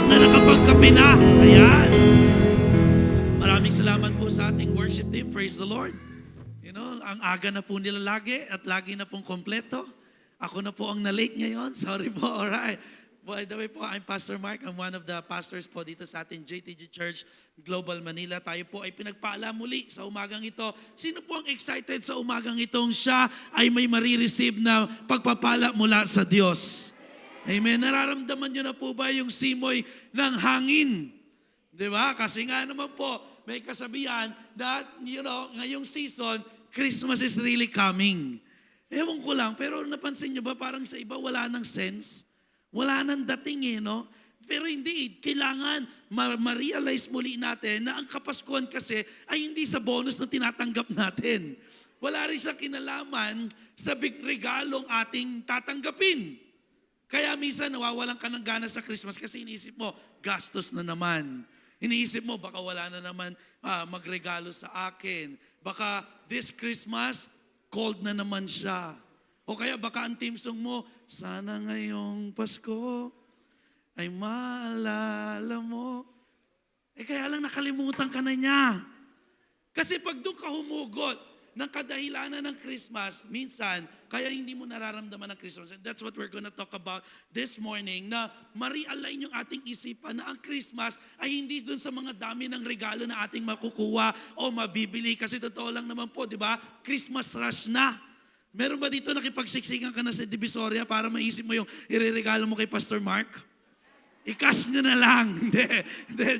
na nakapagkape na. Ayan. Maraming salamat po sa ating worship team. Praise the Lord. You know, ang aga na po nila lagi at lagi na pong kompleto. Ako na po ang na-late ngayon. Sorry po. Alright. By the way po, I'm Pastor Mark. I'm one of the pastors po dito sa ating JTG Church Global Manila. Tayo po ay pinagpaalam muli sa umagang ito. Sino po ang excited sa umagang itong siya ay may marireceive na pagpapala mula sa Diyos? Amen. Nararamdaman nyo na po ba yung simoy ng hangin? Diba? Kasi nga naman po, may kasabihan that, you know, ngayong season, Christmas is really coming. Ewan ko lang, pero napansin nyo ba parang sa iba wala nang sense? Wala nang dating no? Pero hindi, kailangan ma-realize muli natin na ang Kapaskuhan kasi ay hindi sa bonus na tinatanggap natin. Wala rin sa kinalaman sa big regalong ating tatanggapin. Kaya minsan nawawalan ka ng gana sa Christmas kasi iniisip mo, gastos na naman. Iniisip mo, baka wala na naman magregalo sa akin. Baka this Christmas, cold na naman siya. O kaya baka ang team song mo, sana ngayong Pasko ay maalala mo. Kaya lang nakalimutan ka na niya. Kasi pag doon ka humugot ng kadahilanan ng Christmas, minsan, kaya hindi mo nararamdaman ng Christmas. And that's what we're gonna talk about this morning, na ma-realign yung ating isipan na ang Christmas ay hindi doon sa mga dami ng regalo na ating makukuha o mabibili. Kasi totoo lang naman po, di ba? Christmas rush na. Meron ba dito nakipagsiksikan ka na sa Divisoria para maisip mo yung ireregalo mo kay Pastor Mark? I-cash nyo na lang. Hindi,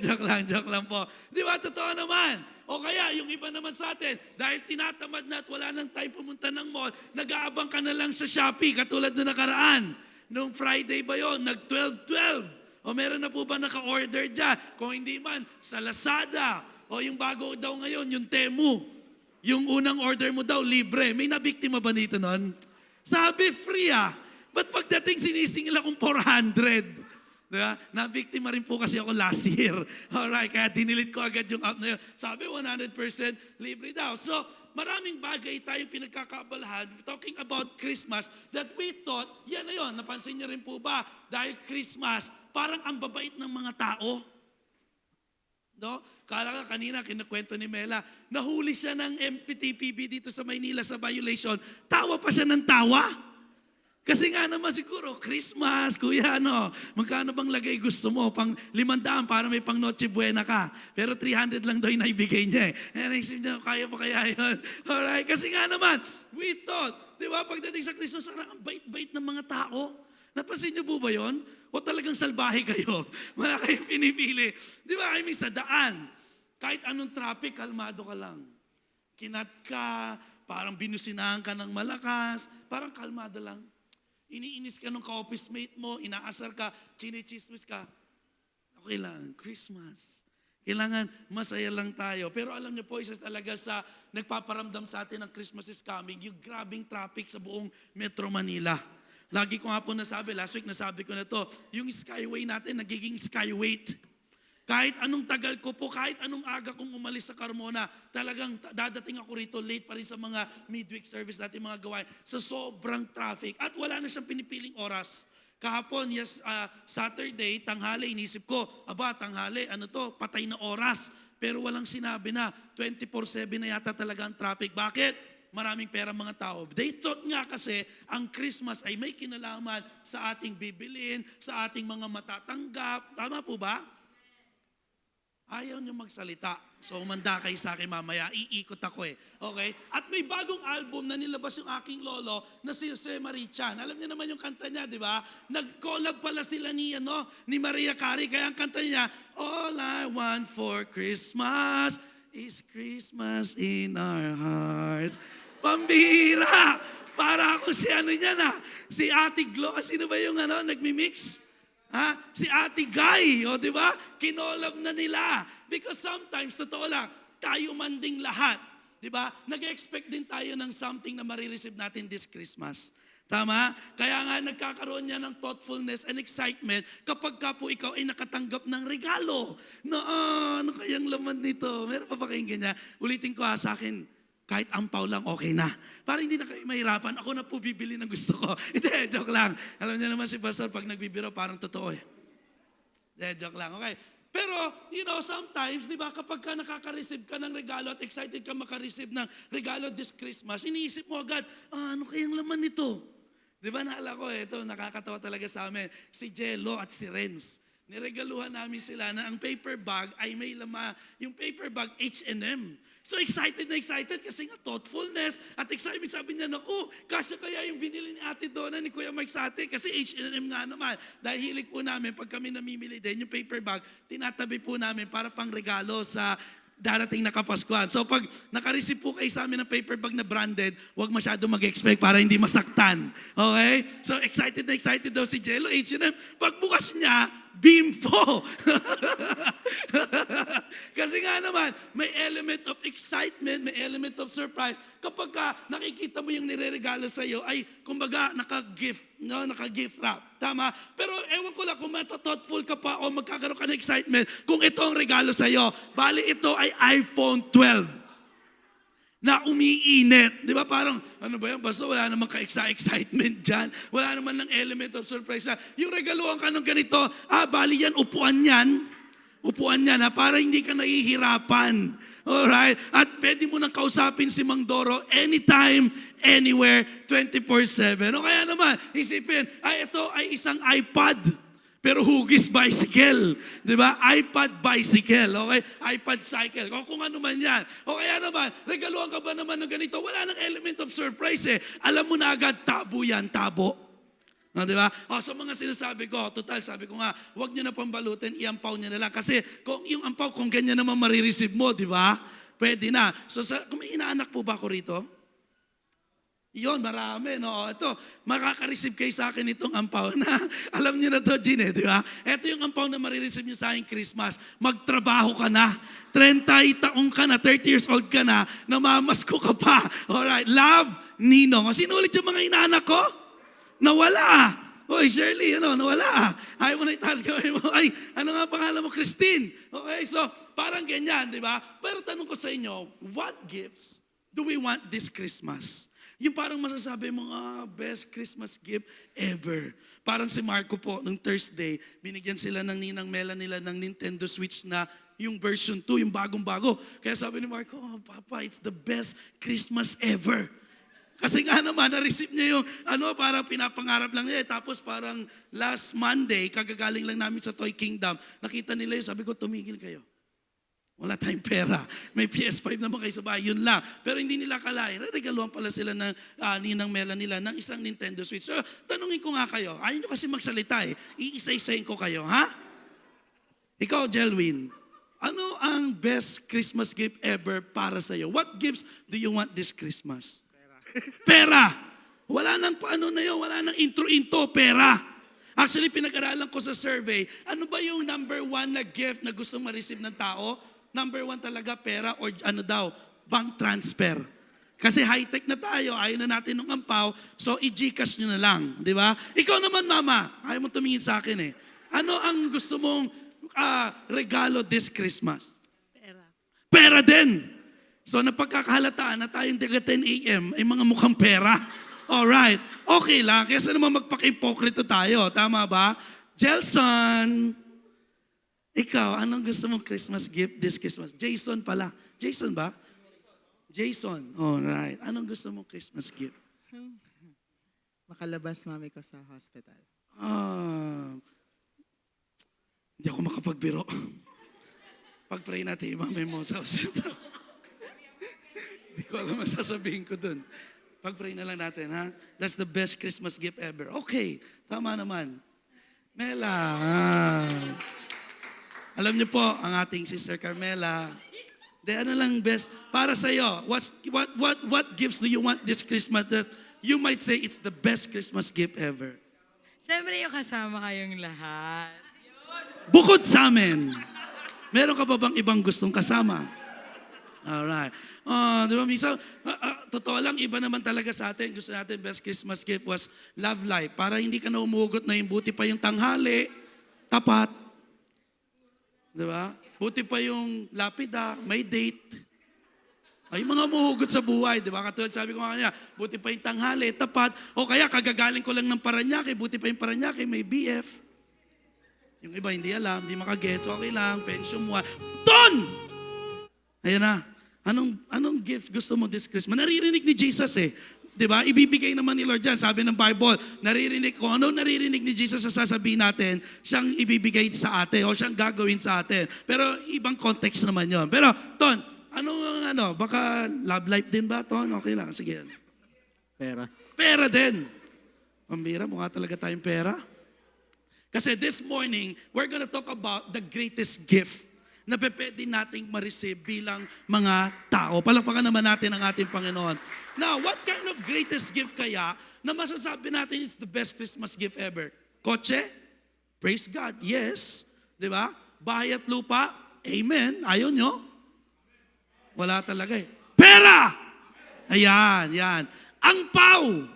joke lang po. Di ba, totoo naman. O kaya, yung iba naman sa atin, dahil tinatamad na at wala nang time pumunta ng mall, nag-aabang ka na lang sa Shopee, katulad na nakaraan. Noong Friday ba yon, nag-12-12. O meron na po ba naka-order dyan? Kung hindi man, sa Lazada. O yung bago daw ngayon, yung Temu. Yung unang order mo daw, libre. May nabiktima ba nito nun? Sabi, free Ba't pagdating sinisingil akong 400? Diba? Nabiktima rin po kasi ako last year. Alright, kaya dinilit ko agad yung app na yun. Sabi, 100% libre daw. So, maraming bagay tayong pinagkakabalahan talking about Christmas that we thought, yan na yun. Napansin niyo rin po ba? Dahil Christmas, parang ang babait ng mga tao. No? Kala ka kanina, kinukwento ni Mela, nahuli siya ng MPTPB dito sa Maynila sa violation. Tawa pa siya ng tawa. Kasi nga naman siguro, Christmas, kuya, magkano bang lagay gusto mo? Pang 500 para may pang Noche Buena ka. Pero 300 lang daw yung naibigay niya naisip niya, kaya pa kaya yun? Alright, kasi nga naman, we thought, di ba, pagdating sa Christmas, ang bait-bait ng mga tao. Napansin niyo po ba yun? O talagang salbahe kayo? Wala kayong pinipili. Di ba, I mean, sa daan, kahit anong traffic, kalmado ka lang. Kinat ka, parang binusinahan ka ng malakas, parang kalmado lang. Iniinis ka ng ka-office mate mo, inaasar ka, chinichismis ka. Okay lang, Christmas. Kailangan masaya lang tayo. Pero alam niyo po, isa talaga sa nagpaparamdam sa atin ng Christmas is coming, yung grabing traffic sa buong Metro Manila. Lagi ko nga po nasabi, last week nasabi ko na to, yung skyway natin nagiging skyweight. Kahit anong tagal ko po, kahit anong aga kong umalis sa Carmona, talagang dadating ako rito late pa rin sa mga midweek service natin mga gawain sa sobrang traffic. At wala na siyang pinipiling oras. Kahapon, Saturday, tanghali, inisip ko, tanghali, patay na oras. Pero walang sinabi na, 24/7 na yata talaga ang traffic. Bakit? Maraming pera mga tao. They thought nga kasi ang Christmas ay may kinalaman sa ating bibilin, sa ating mga matatanggap. Tama po ba? Ayaw niyo magsalita. So, umanda kayo sa akin mamaya. Iikot ako Okay? At may bagong album na nilabas yung aking lolo na si Jose Marichan. Alam niyo naman yung kanta niya, di ba? Nag-collab pala sila ni Maria Carey. Kaya ang kanta niya, All I want for Christmas is Christmas in our hearts. Pambihira! Para ako si niya si Ate Glo. Sino ba yung nagmi-mix? Si Ate Guy, di ba? Kinolab na nila. Because sometimes, totoo lang, tayo man ding lahat. Di ba? Nag-expect din tayo ng something na marireceive natin this Christmas. Tama? Kaya nga nagkakaroon niya ng thoughtfulness and excitement kapag ka po ikaw ay nakatanggap ng regalo. Ano kayang laman nito? Meron pa ba kayong ganyan? Ulitin ko sa akin, kahit ampaw lang, okay na. Para hindi na kayo mahirapan, ako na po bibili ng gusto ko. Hindi, joke lang. Alam niyo naman si Pastor, pag nagbibiro, parang totoo Joke lang, okay. Pero, sometimes, di ba, kapag ka nakaka-receive ka ng regalo at excited ka maka-receive ng regalo this Christmas, iniisip mo agad, ano kayang laman nito? Di ba, naala ko, ito, nakakatawa talaga sa amin, si Jello at si Renz. Niregaluhan namin sila na ang paper bag ay may yung paper bag H&M. So excited na excited kasi nga thoughtfulness at excitement. Sabi niya, naku, kasya kaya yung binili ni Ate Donna, ni Kuya Mike sa atin kasi H&M nga naman. Dahil hilig po namin, pag kami namimili din, yung paper bag, tinatabi po namin para pang regalo sa darating na Kapaskuhan. So pag naka-receive po kayo sa amin ng paper bag na branded, huwag masyado mag-expect para hindi masaktan. Okay? So excited na excited daw si Jello, H&M. Pagbukas niya, Bimpo. Kasi nga naman, may element of excitement, may element of surprise. Kapag nakikita mo yung nireregalo sa iyo, ay kumbaga naka-gift wrap. Tama? Pero ewan ko lang kung thoughtful ka pa o magkakaroon ka ng excitement kung ito ang regalo sa iyo. Bali ito ay iPhone 12 na umiinit. Di ba parang, ano ba yan? Basta wala namang ka-excitement dyan. Wala naman ng element of surprise na. Yung regaluhan ka ng ganito, bali yan, upuan yan. Upuan yan, para hindi ka nahihirapan. Alright? At pwede mo nang kausapin si Mang Doro anytime, anywhere, 24/7. O kaya naman, isipin, ito ay isang iPad. Pero hugis bicycle, di ba? iPad bicycle, okay? iPad cycle, kung ano man yan. O kaya naman, regaluhan ka ba naman ng ganito? Wala nang element of surprise eh. Alam mo na agad, tabo yan, tabo. Di ba? Sa mga sinasabi ko, total, sabi ko nga, huwag nyo na pambalutin, iampaw nyo na lang. Kasi kung yung ampaw, kung ganyan naman marireceive mo, di ba? Pwede na. So, kung may inaanak po ba ako rito? Yun, marami, no? Ito, makaka-receive kayo sa akin itong ampaw na, alam niyo na to, Gine, di ba? Ito yung ampaw na marireceive niyo sa akin Christmas. Magtrabaho ka na. 30 taong ka na, 30 years old ka na, namamasko ka pa. Alright, love, Ninong. Sino ulit yung mga inaanak ko? Nawala. Oy, Shirley, nawala. Ayaw mo na itaas gawin mo. Ay, ano nga pangalan mo? Christine. Okay, so, parang ganyan, di ba? Pero tanong ko sa inyo, what gifts do we want this Christmas? Yung parang masasabi mo, best Christmas gift ever. Parang si Marco po, nung Thursday, binigyan sila ng Ninang Mela nila ng Nintendo Switch na yung version 2, yung bagong-bago. Kaya sabi ni Marco, Papa, it's the best Christmas ever. Kasi nga naman, na-receive niya yung, parang pinapangarap lang niya. Tapos parang last Monday, kagagaling lang namin sa Toy Kingdom, nakita nila yun, sabi ko, tumigil kayo. Wala tayong pera. May PS5 naman kayo sa bahay, yun lang. Pero hindi nila kalain. Regaluhan pala sila ng Ninang Mela nila ng isang Nintendo Switch. So, tanungin ko nga kayo. Ayaw nyo kasi magsalita eh. Iisa-isayin ko kayo, ha? Ikaw, Jelwin, ano ang best Christmas gift ever para sa'yo? What gifts do you want this Christmas? Pera. Wala nang paano na yun. Wala nang intro-into. Pera. Actually, pinag-aralan ko sa survey, ano ba yung number 1 na gift na gusto ma-receive ng tao? Number 1 talaga, pera or bank transfer. Kasi high-tech na tayo, ayaw na natin ng ampaw, so i-Gcash nyo na lang, di ba? Ikaw naman, mama, ayaw mo tumingin sa akin eh. Ano ang gusto mong regalo this Christmas? Pera. Pera din! So napagkakahalataan na tayong taga 10 a.m. ay mga mukhang pera. Alright, okay lang, kaysa naman magpaka-impokrito tayo, tama ba? Jelson! Ikaw, anong gusto mong Christmas gift this Christmas? Jason pala. Jason ba? Jason. Alright. Anong gusto mong Christmas gift? Makalabas mami ko sa hospital. Hindi ako makapagbiro. Pag-pray natin, imamay mo sa hospital. Hindi ko alam ang sasabihin ko dun. Pag-pray na lang natin, ha? That's the best Christmas gift ever. Okay, tama naman. Mela. Alam niyo po, ang ating Sister Carmela, ano lang best para sa iyo? What gifts do you want this Christmas that you might say it's the best Christmas gift ever? Siyempre yung kasama kayong lahat. Bukod sa amin, meron ka ba bang ibang gustong kasama? Alright. Di ba, minsan, totoo lang, iba naman talaga sa atin. Gusto natin, best Christmas gift was love life. Para hindi ka na umugot na yung buti pa yung tanghali, tapat. Di ba? Buti pa yung lapida, may date. Ay, mga muhugot sa buhay, di ba? Katulad sabi ko nga kanya, buti pa yung tanghali, tapat. O kaya, kagagaling ko lang ng Paranaque, buti pa yung Paranaque, may BF. Yung iba hindi alam, hindi makagets, okay lang, pension mo. Ton! Ayan na. Anong gift gusto mo this Christmas? Naririnig ni Jesus eh. 'Di ba? Ibibigay naman ni Lord yan. Sabi ng Bible, kung ano naririnig ni Jesus sa sasabihin natin, siyang ibibigay sa atin o siyang gagawin sa atin. Pero ibang context naman yon. Pero, Ton, baka love life din ba, Ton? Okay lang, sige. Pera. Pera din. Pambira, mukha talaga tayong pera. Kasi this morning, we're gonna talk about the greatest gift na pwede nating ma-receive bilang mga tao. Palakpakan naman natin ang ating Panginoon. Now, what kind of greatest gift kaya na masasabi natin is the best Christmas gift ever? Kotse? Praise God, yes. Di ba? Bahay at lupa? Amen. Ayaw nyo? Wala talaga eh. Pera! Ayan, yan. Ang pau!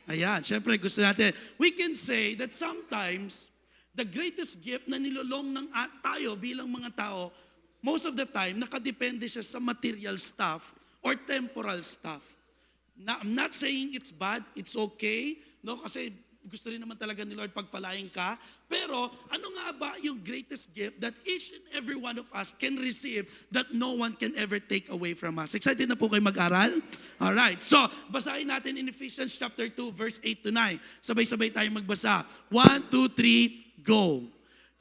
Ayan, syempre gusto natin. We can say that sometimes, the greatest gift na nilolong ng tayo bilang mga tao, most of the time, nakadepende siya sa material stuff or temporal stuff. I'm not saying it's bad, it's okay, no? Kasi gusto rin naman talaga ni Lord pagpalain ka. Pero ano nga ba yung greatest gift that each and every one of us can receive that no one can ever take away from us? Excited na po kayo mag-aral? Alright, so basahin natin in Ephesians chapter 2, verse 8 to 9. Sabay-sabay tayo magbasa. 1, 2, 3, go.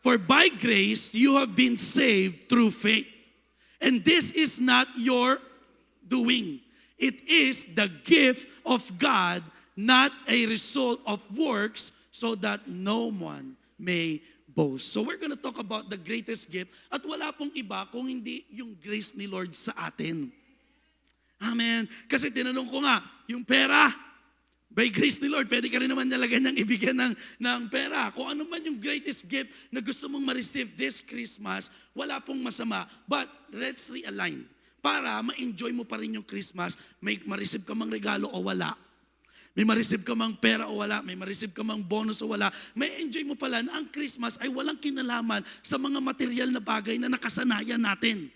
For by grace you have been saved through faith. And this is not your doing. It is the gift of God, not a result of works, so that no one may boast. So we're gonna talk about the greatest gift at wala pong iba kung hindi yung grace ni Lord sa atin. Amen. Kasi tinanong ko nga, yung pera, by grace ni Lord, pwede ka rin naman talaga niyang ibigyan ng pera. Kung ano man yung greatest gift na gusto mong ma-receive this Christmas, wala pong masama. But let's realign. Para ma-enjoy mo pa rin yung Christmas, may ma-receive ka mang regalo o wala. May ma-receive ka mang pera o wala. May ma-receive ka mang bonus o wala. May enjoy mo pala na ang Christmas ay walang kinalaman sa mga material na bagay na nakasanayan natin.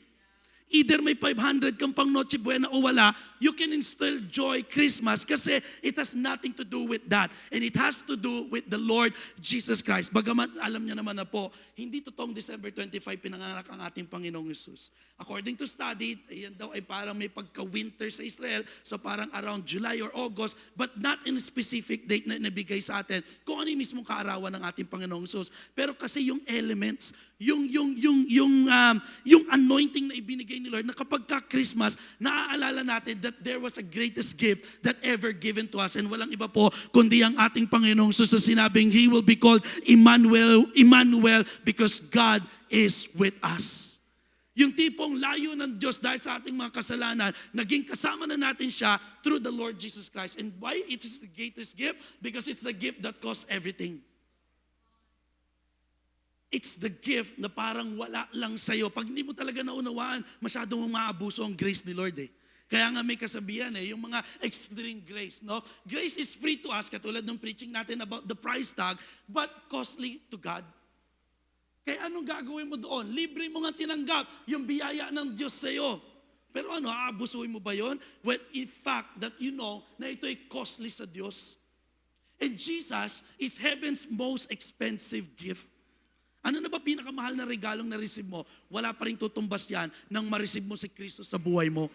Either may 500 kang pang Noche Buena o wala, you can still enjoy Christmas kasi it has nothing to do with that. And it has to do with the Lord Jesus Christ. Bagamat alam niya naman na po, hindi totoong December 25 pinanganak ang ating Panginoong Jesus. According to study, yan daw ay parang may pagka-winter sa Israel, so parang around July or August, but not in a specific date na nabigay sa atin kung ano yung mismong kaarawan ng ating Panginoong Jesus. Pero kasi yung elements, yung anointing na ibinigay ni Lord, na kapag ka-Christmas, naaalala natin that there was a greatest gift that ever given to us. And walang iba po, kundi ang ating Panginoong Jesus sa sinabing, He will be called Emmanuel, because God is with us. Yung tipong layo ng Diyos dahil sa ating mga kasalanan, naging kasama na natin siya through the Lord Jesus Christ. And why it is the greatest gift? Because it's the gift that costs everything. It's the gift na parang wala lang sa'yo. Pag hindi mo talaga naunawaan, masyadong umaabuso ang grace ni Lord eh. Kaya nga may kasabihan yung mga extreme grace, no? Grace is free to us, katulad ng preaching natin about the price tag, but costly to God. Kaya anong gagawin mo doon? Libre mo nga tinanggap yung biyaya ng Diyos sa'yo. Pero aabusuhin mo ba yun? When in fact, that you know na ito ay costly sa Diyos. And Jesus is heaven's most expensive gift. Ano na ba pinakamahal na regalong na-receive mo? Wala pa rin tutumbas yan nang ma-receive mo si Kristo sa buhay mo.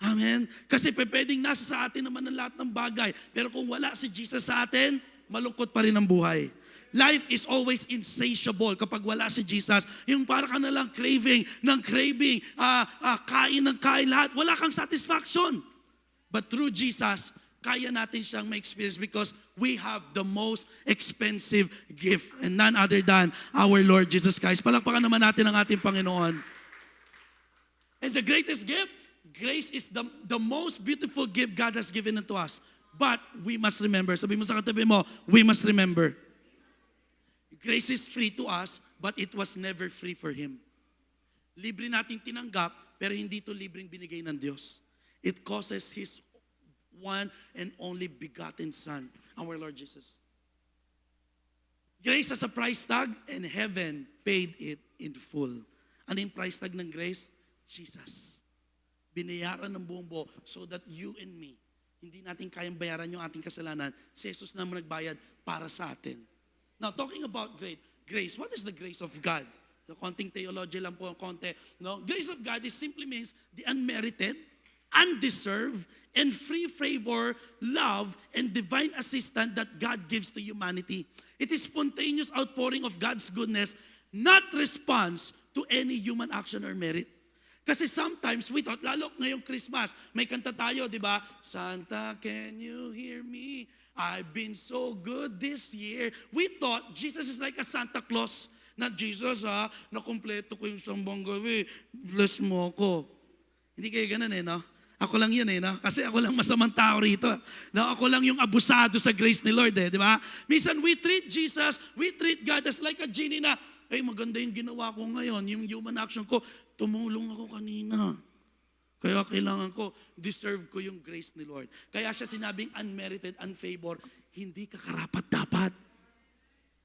Amen? Kasi pwedeng nasa sa atin naman ang lahat ng bagay. Pero kung wala si Jesus sa atin, malungkot pa rin ang buhay. Life is always insatiable kapag wala si Jesus. Yung para ka na lang craving, kain ng kain lahat. Wala kang satisfaction. But through Jesus, kaya natin siyang ma-experience because we have the most expensive gift and none other than our Lord Jesus Christ. Palakpakan naman natin ang ating Panginoon. And the greatest gift, grace is the most beautiful gift God has given unto us. But we must remember, sabi mo sa katabi mo, we must remember, grace is free to us, but it was never free for Him. Libre nating tinanggap, pero hindi ito libreng binigay ng Diyos. It causes His one and only begotten Son, our Lord Jesus. Grace has a price tag and heaven paid it in full. Ano yung price tag ng grace? Jesus. Binayaran ng buong buo so that you and me, hindi natin kayang bayaran yung ating kasalanan. Si Jesus naman nagbayad para sa atin. Now, talking about grace. What is the grace of God? So, konting theology lang po, konti. No? Grace of God is simply means the unmerited, undeserved, and free favor, love, and divine assistance that God gives to humanity. It is spontaneous outpouring of God's goodness, not response to any human action or merit. Kasi sometimes we thought, lalo ngayong Christmas, may kanta tayo, di ba? Santa, can you hear me? I've been so good this year. We thought Jesus is like a Santa Claus. Not Jesus nakumpleto ko yung sambang gawi. Bless mo ako. Hindi kayo ganun no? Ako lang yun no? Kasi ako lang masamang tao rito. No? Ako lang yung abusado sa grace ni Lord di ba? Minsan we treat Jesus, we treat God as like a genie na, ay maganda yung ginawa ko ngayon, yung human action ko, tumulong ako kanina. Kaya kailangan ko, deserve ko yung grace ni Lord. Kaya siya sinabing unmerited, unfavor, hindi ka karapat dapat.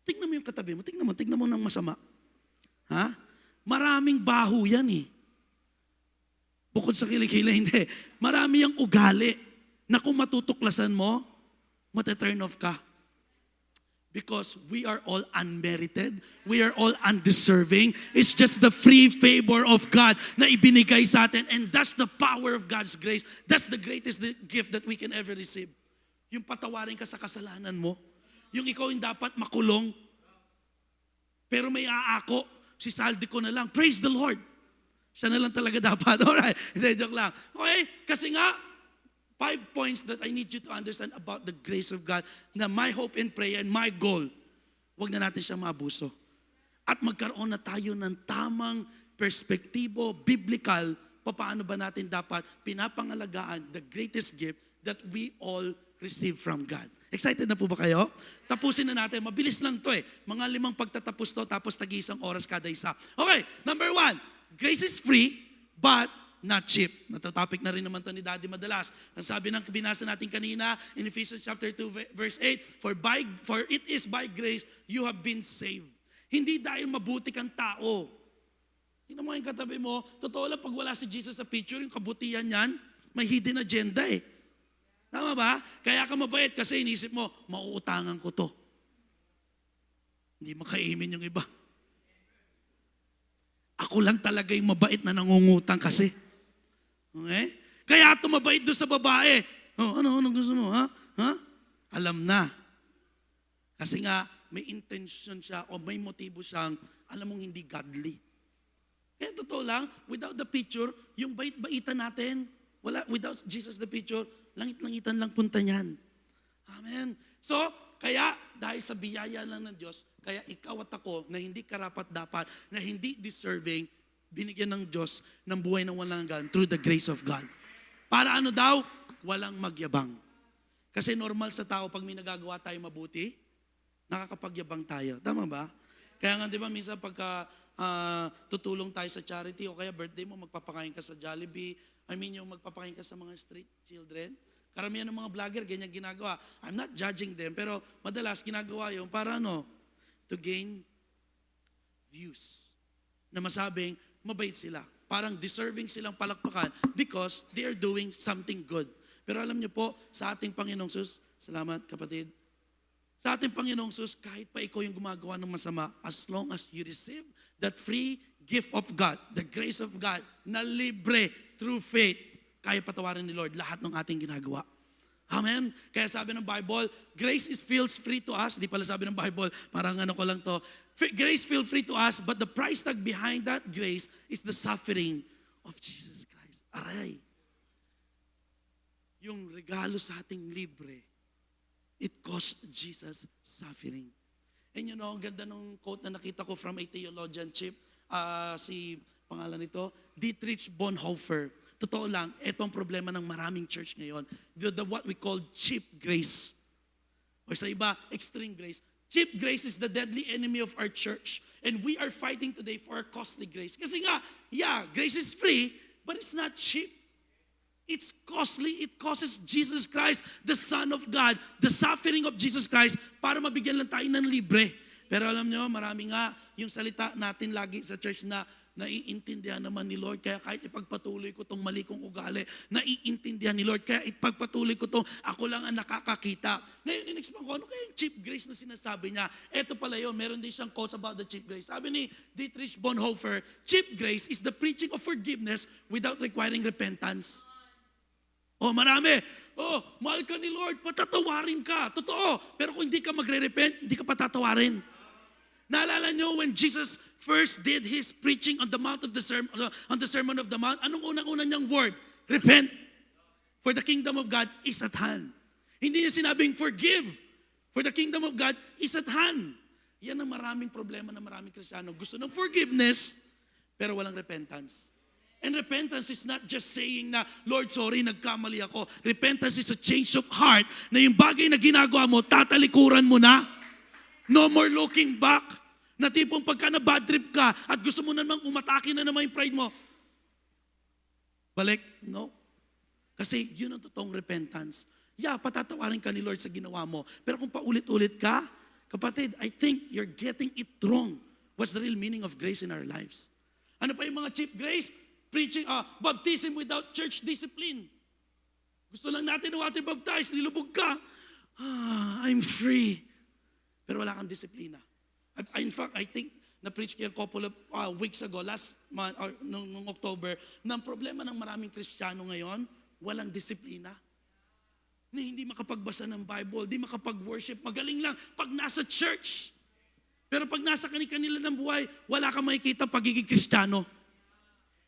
Tingnan mo yung katabi mo, tingnan mo ng masama. Ha? Maraming baho yan Bukod sa kilikila, hindi. Marami yung ugali na kung matutuklasan mo, mataturn off ka. Because we are all unmerited. We are all undeserving. It's just the free favor of God na ibinigay sa atin. And that's the power of God's grace. That's the greatest gift that we can ever receive. Yung patawarin ka sa kasalanan mo. Yung ikaw yung dapat makulong. Pero may aako. Si saldi ko na lang. Praise the Lord. Siya na lang talaga dapat. Alright. Hindi, joke lang. Okay? Kasi nga, 5 points that I need you to understand about the grace of God na my hope and prayer and my goal, wag na natin siya maabuso. At magkaroon na tayo ng tamang perspektibo, biblical, paano ba natin dapat pinapangalagaan the greatest gift that we all receive from God. Excited na po ba kayo? Tapusin na natin. Mabilis lang to Mga 5 pagtatapos to, tapos tag-isang oras kada isa. Okay, number 1, grace is free, but not cheap. Natotopic na rin naman to ni Daddy madalas. Ang sabi ng binasa natin kanina in Ephesians chapter 2 verse 8, for it is by grace you have been saved. Hindi dahil mabuti kang tao. Tingnan mo yung katabi mo, totoo lang pag wala si Jesus sa picture, yung kabutihan yan, may hidden agenda Tama ba? Kaya ka mabait kasi inisip mo, mauutangan ko to. Hindi makaimin yung iba. Ako lang talaga yung mabait na nangungutang kasi. Okay? Kaya tumabait doon sa babae. Ano gusto mo, ha? Alam na. Kasi nga, may intention siya o may motibo siyang, alam mong hindi godly. Kaya totoo lang, without the picture, yung bait-baitan natin, without Jesus the picture, langit-langitan lang punta niyan. Amen. So, kaya dahil sa biyaya lang ng Diyos, kaya ikaw at ako na hindi karapat-dapat, na hindi deserving, binigyan ng Diyos ng buhay ng walang hanggan through the grace of God. Para ano daw? Walang magyabang. Kasi normal sa tao, pag may nagagawa tayo mabuti, nakakapagyabang tayo. Tama ba? Kaya nga, di ba, minsan pagka tutulong tayo sa charity o kaya birthday mo, magpapakain ka sa Jollibee, yung magpapakain ka sa mga street children. Karamihan ng mga vlogger, ganyan ginagawa. I'm not judging them, pero madalas ginagawa yung para to gain views. Na masabing, mabait sila. Parang deserving silang palakpakan because they are doing something good. Pero alam niyo po, sa ating Panginoong Sus, salamat kapatid, sa ating Panginoong Sus, kahit pa ikaw yung gumagawa ng masama, as long as you receive that free gift of God, the grace of God, na libre through faith, kaya patawarin ni Lord lahat ng ating ginagawa. Amen? Kaya sabi ng Bible, grace feels free to us. Di pala sabi ng Bible, parang ko lang to. Grace feels free to us, but the price tag behind that grace is the suffering of Jesus Christ. Aray. Yung regalo sa ating libre, it cost Jesus suffering. And ang ganda ng quote na nakita ko from a theologian chief, si pangalan nito, Dietrich Bonhoeffer. Totoo lang, ito ang problema ng maraming church ngayon. The what we call cheap grace. O sa iba, extreme grace. Cheap grace is the deadly enemy of our church. And we are fighting today for a costly grace. Kasi nga, grace is free, but it's not cheap. It's costly. It costs Jesus Christ, the Son of God, the suffering of Jesus Christ, para mabigyan lang tayo ng libre. Pero alam nyo, marami nga yung salita natin lagi sa church na naiintindihan naman ni Lord. Kaya kahit ipagpatuloy ko tong mali kong ugali, naiintindihan ni Lord. Kaya ipagpatuloy ko tong ako lang ang nakakakita. Ngayon, in-explain ko, ano kaya yung cheap grace na sinasabi niya? Eto pala yun, meron din siyang quotes about the cheap grace. Sabi ni Dietrich Bonhoeffer, cheap grace is the preaching of forgiveness without requiring repentance. Oh, marami. Oh, mahal ka ni Lord, patatawarin ka. Totoo. Pero kung hindi ka magre-repent, hindi ka patatawarin. Naalala nyo when Jesus first did His preaching on the Sermon of the Mount, anong unang-unang niyang word? Repent. For the kingdom of God is at hand. Hindi niya sinabing forgive. For the kingdom of God is at hand. Yan ang maraming problema ng maraming Kristiyano. Gusto ng forgiveness, pero walang repentance. And repentance is not just saying na, Lord, sorry, nagkamali ako. Repentance is a change of heart na yung bagay na ginagawa mo, tatalikuran mo na. No more looking back. Na tipong pagka na bad trip ka at gusto mo namang umatake na naman yung pride mo. Balik? No. Kasi yun ang totoong repentance. Yeah, patatawarin ka ni Lord sa ginawa mo. Pero kung paulit-ulit ka, kapatid, I think you're getting it wrong. What's the real meaning of grace in our lives? Ano pa yung mga cheap grace? Preaching, baptism without church discipline. Gusto lang natin na water baptize, nilubog ka. I'm free. Pero wala kang disiplina. In fact, I think na-preach ko a couple of weeks ago, last month, or noong October, na ang problema ng maraming Kristiyano ngayon, walang disiplina. Na hindi makapagbasa ng Bible, hindi makapag-worship, magaling lang pag nasa church. Pero pag nasa kanila ng buhay, wala kang makikita pagiging Kristiyano.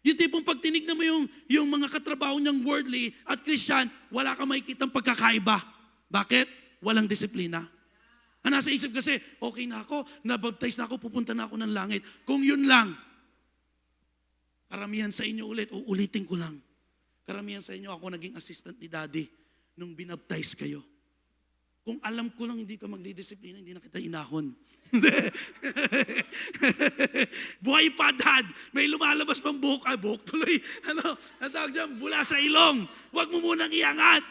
Yung tipong pag tinignan mo yung mga katrabaho niyang worldly at Christian, wala kang makikita pagkakaiba. Bakit? Walang disiplina. Ang nasa isip kasi, okay na ako, nabaptize na ako, pupunta na ako ng langit. Kung yun lang, karamihan sa inyo ulit, uulitin ko lang. Karamihan sa inyo, ako naging assistant ni Daddy nung binaptize kayo. Kung alam ko lang hindi ka magdidisiplina, hindi na kita inahon. Buhay pa, Dad. May lumalabas pang buhok. Buhok tuloy. Ang tawag dyan, bula sa ilong. Huwag mo munang iangat.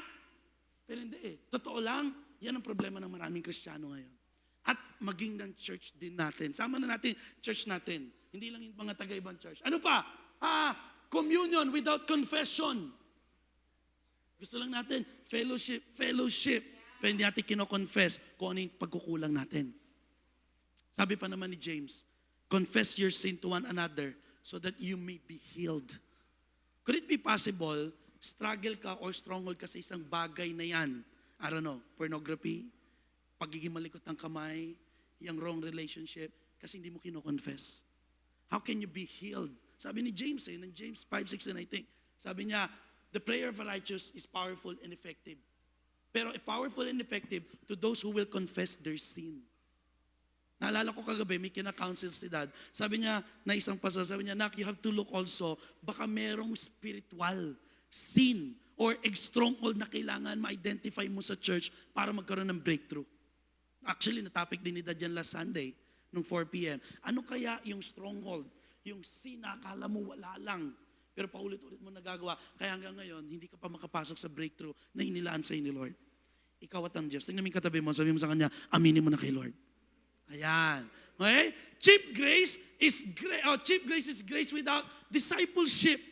Pero hindi. Totoo lang, yan ang problema ng maraming Kristiyano ngayon. At maging ng church din natin. Sama na natin, church natin. Hindi lang yung mga taga-ibang church. Ano pa? Communion without confession. Gusto lang natin, fellowship. Pero hindi natin kino-confess kung ano yung pagkukulang natin. Sabi pa naman ni James, confess your sin to one another so that you may be healed. Could it be possible, struggle ka or stronghold ka sa isang bagay na yan? I don't know, pornography, pagiging malikot ng kamay, yung wrong relationship, kasi hindi mo kino-confess. How can you be healed? Sabi ni James, in James 5:16 I think, sabi niya, the prayer of a righteous is powerful and effective. Pero powerful and effective to those who will confess their sin. Naalala ko kagabi, may kina-counsel si Dad. Sabi niya, na isang pastor, sabi niya, Nak, you have to look also, baka merong spiritual sin or stronghold na kailangan ma-identify mo sa church para magkaroon ng breakthrough. Actually, na-topic din ni Dad yan last Sunday, nung 4 p.m. Ano kaya yung stronghold? Yung sin na akala mo wala lang, pero paulit-ulit mo nagagawa. Kaya hanggang ngayon, hindi ka pa makapasok sa breakthrough na inilaan sa'yo ni Lord. Ikaw at ang Diyos. Tingnan mo yung katabi mo, sabi mo sa Kanya, aminin mo na kay Lord. Ayan. Okay? Cheap grace is grace without discipleship.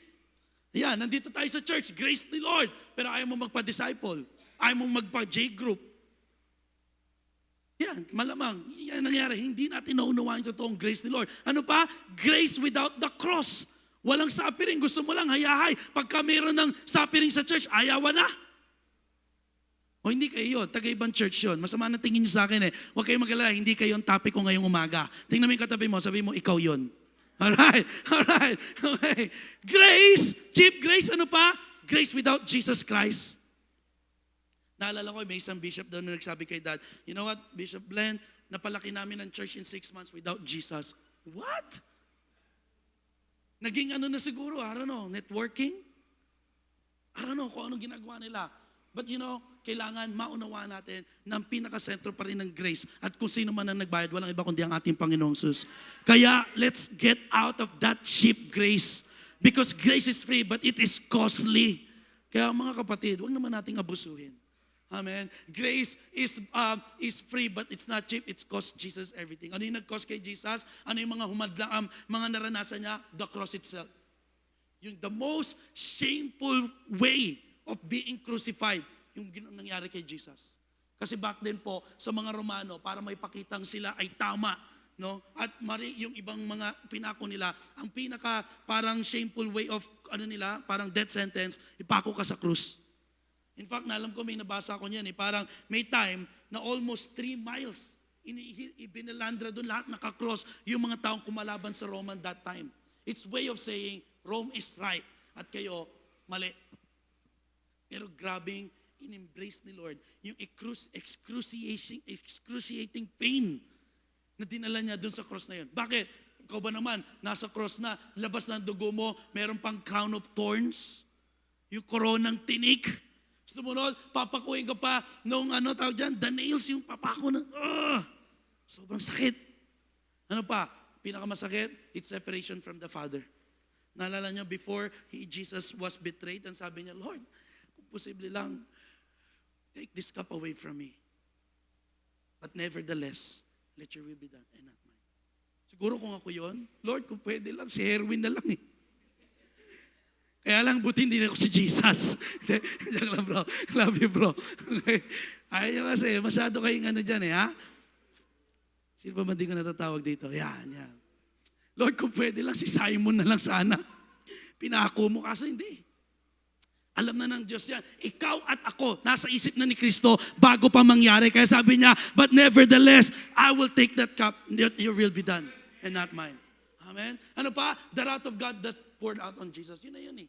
Ayan, nandito tayo sa church, grace ni Lord, pero ayaw mo magpa-disciple. Ayaw mo magpa-J-group. Yan, malamang. Yan nangyari. Hindi natin naunawaan yung totoong grace ni Lord. Ano pa? Grace without the cross. Walang suffering. Gusto mo lang hayahay. Pagka mayroon ng suffering sa church, ayawan na. O hindi kayo yun. Taga-ibang church yun. Masama na tingin nyo sa akin eh. Huwag kayong mag-alala. Hindi kayo yung topic ko ngayong umaga. Tingnan mo yung katabi mo. Sabi mo, ikaw yun. Alright. Okay. Grace. Cheap grace. Ano pa? Grace without Jesus Christ. Naalala ko, may isang bishop doon na nagsabi kay Dad, you know what, Bishop Glenn, napalaki namin ang church in 6 months without Jesus. What? Naging ano na siguro, I don't know, networking? I don't know kung anong ginagawa nila. But you know, kailangan maunawaan natin na ang pinakasentro pa rin ng grace at kung sino man ang nagbayad, walang iba kundi ang ating Panginoong Jesus. Kaya, let's get out of that cheap grace. Because grace is free, but it is costly. Kaya mga kapatid, huwag naman nating abusuhin. Amen. Grace is free but it's not cheap. It's cost Jesus everything. Ano yung nag-cost kay Jesus? Ano yung mga humadlang, mga naranasan niya? The cross itself. Yung the most shameful way of being crucified, yung nangyari kay Jesus. Kasi back then po, sa mga Romano, para may pakitang sila ay tama, no? At yung ibang mga pinako nila, ang pinaka parang shameful way of nila, parang death sentence, ipako ka sa krus. In fact, nalam ko may nabasa ko niyan parang may time na almost 3 miles ibinalandra doon lahat nakakross yung mga taong kumalaban sa Roman that time. It's way of saying Rome is right at kayo mali. Pero grabing in-embrace ni Lord yung excruciating pain na dinala niya doon sa cross na yun. Bakit? Ikaw ba naman, nasa cross na, labas ng dugo mo, meron pang crown of thorns, yung koronang tinik. Sumunod, papakuin ka pa nung tawag dyan, the nails, yung papako na, sobrang sakit. Ano pa? Pinakamasakit, it's separation from the Father. Naalala niyo, before Jesus was betrayed, ang sabi niya, Lord, kung posible lang, take this cup away from me. But nevertheless, let your will be done and not mine. Siguro kung ako yon, Lord, kung pwede lang, si Herwin na lang Kaya lang, buti hindi na ako si Jesus. Diyan lang bro. Love you bro. Okay. Ayaw kasi, masyado kayong dyan ha? Sino ba man di ko natatawag dito? Yan. Lord, kung pwede lang, si Simon na lang sana. Pinako mo, kaso hindi. Alam na ng Diyos yan. Ikaw at ako, nasa isip na ni Kristo bago pa mangyari. Kaya sabi niya, but nevertheless, I will take that cup, your will be done, and not mine. Amen? Ano pa? The wrath of God that's poured out on Jesus. Yun na yun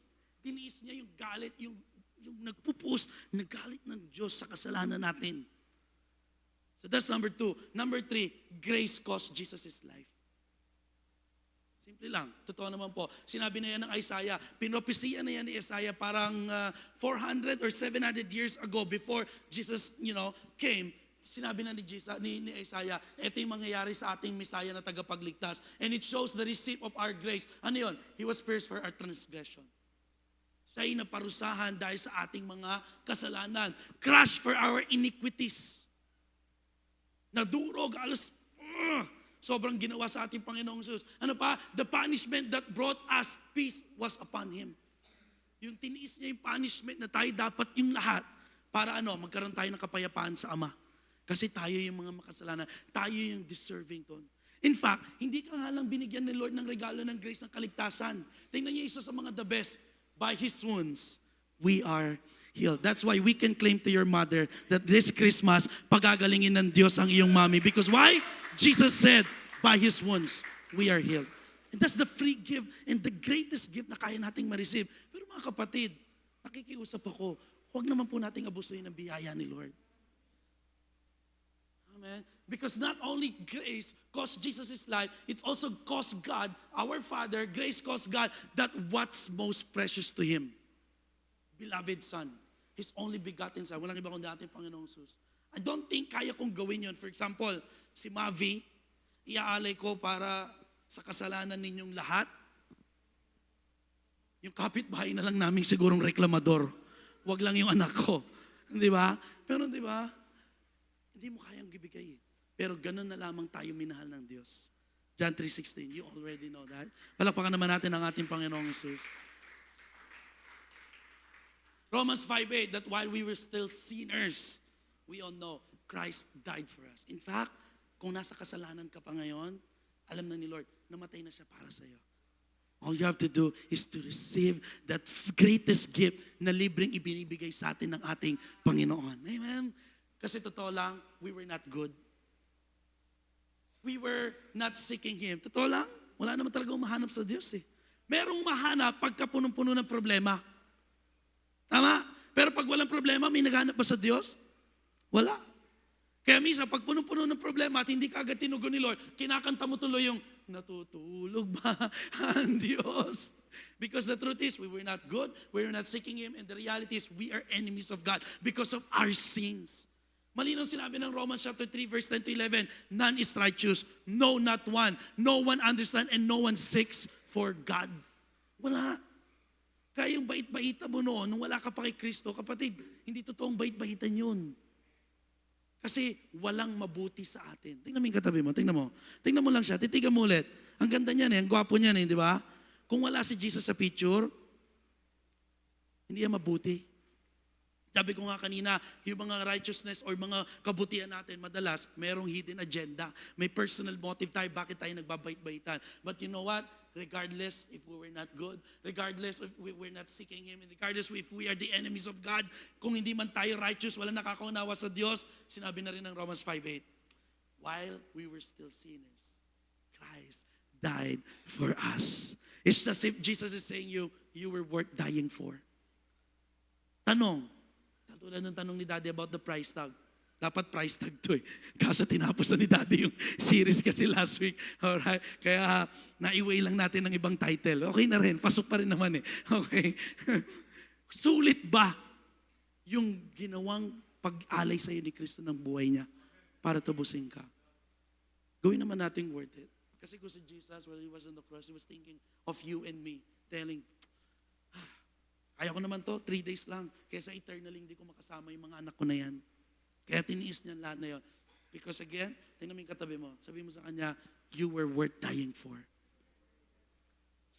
Tiniis niya yung galit, yung nagpupus, nagalit ng Diyos sa kasalanan natin. So that's number 2. Number 3, grace cost Jesus his life. Simple lang. Totoo naman po. Sinabi na yan ng Isaiah. Pinopesiya na yan ni Isaiah parang 400 or 700 years ago before Jesus, came. Sinabi na ni Isaiah, ito yung mangyayari sa ating Messiah na tagapagligtas. And it shows the receipt of our grace. Ano yun? He was pierced for our transgression. Siya'y naparusahan dahil sa ating mga kasalanan. Crushed for our iniquities. Nadurog, sobrang ginawa sa ating Panginoong Jesus. Ano pa? The punishment that brought us peace was upon Him. Yung tiniis niya yung punishment na tayo dapat yung lahat para magkaroon tayo ng kapayapaan sa Ama. Kasi tayo yung mga makasalanan. Tayo yung deserving doon. In fact, hindi ka nga lang binigyan ni Lord ng regalo ng grace ng kaligtasan. Tingnan niyo isa sa mga the best. By His wounds, we are healed. That's why we can claim to your mother that this Christmas, pagagalingin ng Diyos ang iyong mommy. Because why? Jesus said, by His wounds, we are healed. And that's the free gift and the greatest gift na kaya nating ma-receive. Pero mga kapatid, nakikiusap ako, huwag naman po nating abusuin ang biyaya ni Lord. Amen. Because not only grace cost Jesus his life, it also cost God, our Father, grace cost God that what's most precious to Him. Beloved Son, His only begotten Son. Walang iba kundi ating Panginoong Jesus. I don't think kaya kong gawin yun. For example, si Mavi, iaalay ko para sa kasalanan ninyong lahat. Yung kapitbahay na lang namin sigurong reklamador. Wag lang yung anak ko. Di ba? Pero di ba? Hindi mo kayang ibigay Pero ganun na lamang tayo minahal ng Diyos. John 3:16, you already know that. Palakpakan naman natin ang ating Panginoong Jesus. Romans 5:8, that while we were still sinners, we all know Christ died for us. In fact, kung nasa kasalanan ka pa ngayon, alam na ni Lord, namatay na siya para sa iyo. All you have to do is to receive that greatest gift na libreng ibinibigay sa atin ng ating Panginoon. Amen? Kasi totoo lang, we were not good. We were not seeking Him. Totoo lang, wala naman talagang mahanap sa Diyos Merong mahanap pagka punong-puno ng problema. Tama? Pero pag walang problema, may naghanap ba sa Diyos? Wala. Kaya minsan, pag punong-puno ng problema at hindi ka agad tinugon ni Lord, kinakanta mo tuloy yung, natutulog ba ang Diyos? Because the truth is, we were not good, we were not seeking Him, and the reality is, we are enemies of God because of our sins. Malinaw sinabi ng Romans chapter 3, verse 10 to 11, none is righteous, no, not one. No one understands and no one seeks for God. Wala. Kaya yung bait-baitan mo noon, nung wala ka pa kay Kristo, kapatid, hindi totoong bait-baitan yun. Kasi walang mabuti sa atin. Tingnan mo yung katabi mo, tingnan mo. Tingnan mo lang siya, titigan mo ulit. Ang ganda niyan ang gwapo niyan di ba? Kung wala si Jesus sa picture, hindi yan mabuti. Sabi ko nga kanina, yung mga righteousness or mga kabutihan natin, madalas, merong hidden agenda. May personal motive tayo, bakit tayo nagbabait-baitan. But you know what? Regardless if we were not good, regardless if we were not seeking Him, and regardless if we are the enemies of God, kung hindi man tayo righteous, wala nakakaunawa sa Diyos, sinabi na rin ng Romans 5:8, while we were still sinners, Christ died for us. It's as if Jesus is saying you were worth dying for. Tanong, tulad ng tanong ni Daddy about the price tag. Dapat price tag to Kaso tinapos na ni Daddy yung series kasi last week. Alright? Kaya naiway lang natin ng ibang title. Okay na rin, pasok pa rin naman Okay? Sulit ba yung ginawang pag-alay sa'yo ni Kristo ng buhay niya para tubusin ka? Gawin naman natin worth it. Kasi kung si Jesus, when He was on the cross, He was thinking of you and me, telling, kaya ko naman to, 3 days lang. Kesa eternally hindi ko makasama yung mga anak ko na yan. Kaya tiniis niya lahat na yun. Because again, tingnan mo yung katabi mo. Sabi mo sa kanya, you were worth dying for.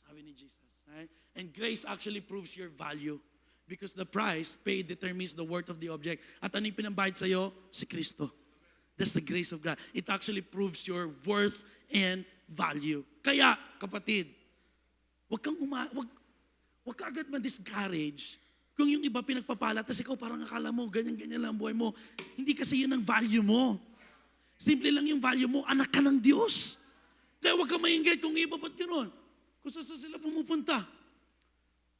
Sabi ni Jesus. Right? And grace actually proves your value. Because the price paid determines the worth of the object. At ano yung pinambayad sa'yo? Si Kristo. That's the grace of God. It actually proves your worth and value. Kaya, kapatid, wag ka agad ma-discourage kung yung iba pinagpapala, tapos ikaw parang akala mo, ganyan-ganyan lang ang buhay mo. Hindi kasi yun ang value mo. Simple lang yung value mo, anak ka ng Diyos. Kaya huwag ka maingay kung iba, ba't gano'n? Kung saan sila pumupunta.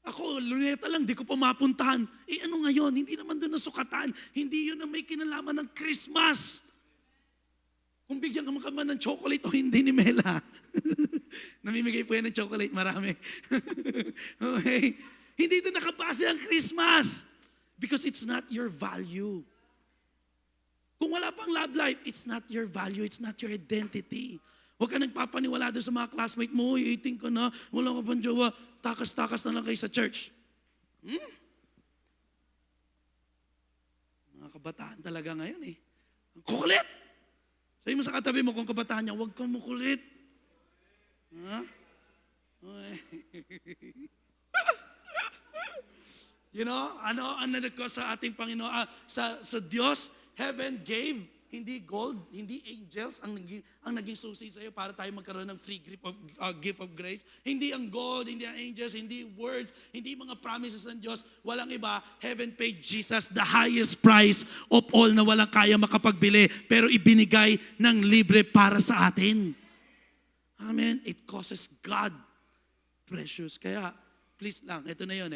Ako, luneta lang, di ko pa mapuntahan. Ano ngayon? Hindi naman doon nasukatan. Hindi yun ang may kinalaman ng Christmas. Kung bigyan ka man ng chocolate o hindi ni Mela. Namimigay po yan ng chocolate, marami. Okay? Hindi ito nakabase ang Christmas. Because it's not your value. Kung wala pang love life, it's not your value, it's not your identity. Huwag ka nagpapaniwala doon sa mga classmate mo, 18 ka na, wala ka pang jowa, takas-takas na lang kayo sa church. Mga kabataan talaga ngayon Ang kukulit! Sabi mo sa katabi mo kung kabataan niya, huwag kang mukulit. Ha? You know, ano ang nagkos sa ating Panginoon, sa Diyos, heaven gave, hindi gold, hindi angels ang naging susi sa iyo para tayo magkaroon ng free gift of grace. Hindi ang gold, hindi ang angels, hindi words, hindi mga promises ng Diyos. Walang iba, heaven paid Jesus the highest price of all na walang kaya makapagbili, pero ibinigay ng libre para sa atin. Amen. It causes God precious. Kaya, please lang, ito na yun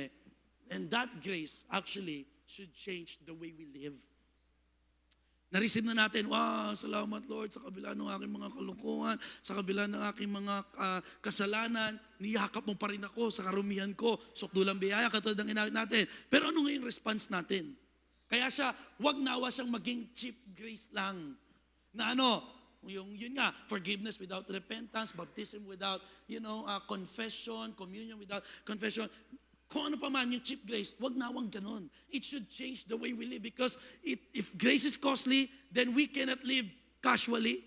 And that grace actually should change the way we live. Na-receive na natin, wow, salamat Lord, sa kabila ng aking mga kalungkuhan, sa kabila ng aking mga kasalanan, niyakap mo pa rin ako sa karumihan ko, sukdulang biyaya, katulad ng inawit natin. Pero ano nga yung response natin? Kaya siya, wag nawa siyang maging cheap grace lang. Na yun nga, forgiveness without repentance, baptism without, confession, communion without confession. Kung ano pa man yung cheap grace, wag nawang ganon. It should change the way we live because if grace is costly, then we cannot live casually.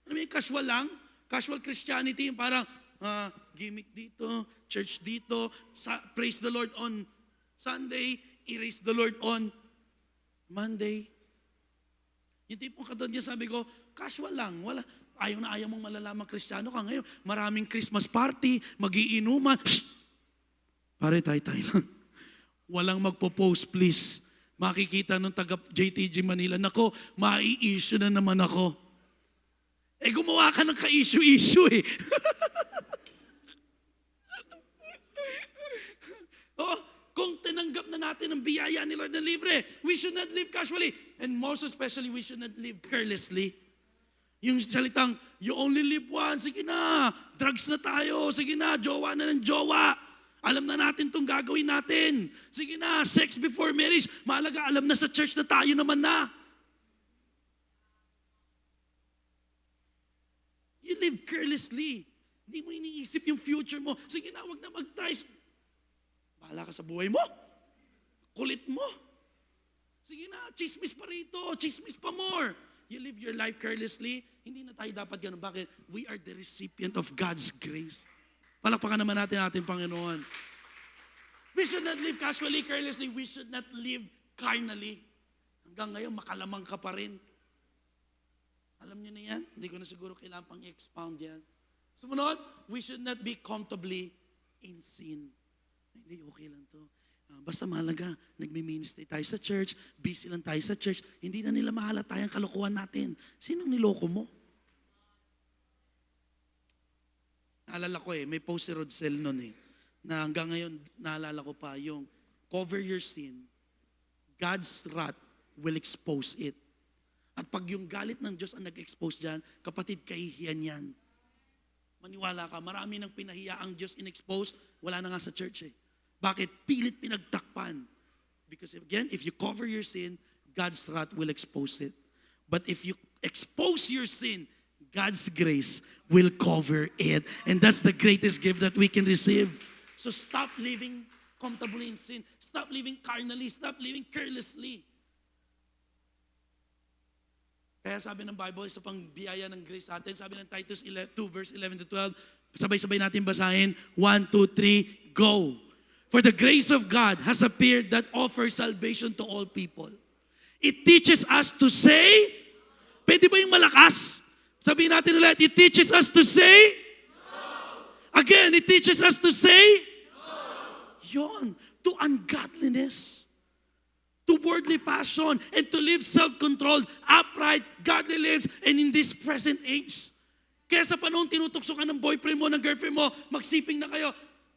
Ano yung casual lang? Casual Christianity, yung parang gimmick dito, church dito, praise the Lord on Sunday, erase the Lord on Monday. Yung tipong katulad niya, sabi ko, casual lang, wala. Ayaw na ayaw mong malalamang Kristiyano ka ngayon. Maraming Christmas party, magiinuman. Pare, tayo lang. Walang magpo-post, please. Makikita nung taga JTG Manila, nako, mai-issue na naman ako. Gumawa ka ng ka-issue-issue Kung tinanggap na natin ang biyaya ni Lord na libre, we should not live casually. And most especially, we should not live carelessly. Yung salitang, you only live once, sige na, drugs na tayo, sige na, jowa na ng jowa. Alam na natin itong gagawin natin. Sige na, sex before marriage. Mahalaga, alam na sa church na tayo naman na. You live carelessly. Hindi mo iniisip yung future mo. Sige na, wag na mag-ties. Bahala ka sa buhay mo. Kulit mo. Sige na, chismis pa rito, chismis pa more. You live your life carelessly, hindi na tayo dapat ganun. Bakit? We are the recipient of God's grace. Palakpakan naman natin ating Panginoon. We should not live casually, carelessly. We should not live carnally. Hanggang ngayon, makalamang ka pa rin. Alam niyo na yan? Hindi ko na siguro kailangan pang i-expound yan. Sumunod, we should not be comfortably in sin. Hindi, okay lang to. Basta mahalaga, nagmi-ministry tayo sa church, busy lang tayo sa church, hindi na nila mahalata yung kalokohan natin. Sinong niloko mo? Naalala ko may post si Rodsel nun na hanggang ngayon, naalala ko pa yung cover your sin, God's wrath will expose it. At pag yung galit ng Diyos ang nag-expose dyan, kapatid, kahihiyan yan. Maniwala ka, marami nang pinahiya ang Diyos in-expose, wala na nga sa church Bakit? Pilit pinagtakpan. Because again, if you cover your sin, God's wrath will expose it. But if you expose your sin, God's grace will cover it. And that's the greatest gift that we can receive. So stop living comfortably in sin. Stop living carnally. Stop living carelessly. Kaya sabi ng Bible, isa pang biyaya ng grace sa atin, sabi ng Titus 2 verse 11 to 12, sabay-sabay natin basahin, 1, 2, 3, go! For the grace of God has appeared that offers salvation to all people. It teaches us to say, pwede ba yung malakas? Sabihin natin ulit, it teaches us to say, no. Again, it teaches us to say, no. Yon, to ungodliness, to worldly passion, and to live self-controlled, upright, godly lives, and in this present age. Kaya sa panahon tinutokso ka ng boyfriend mo, ng girlfriend mo, magsiping na kayo,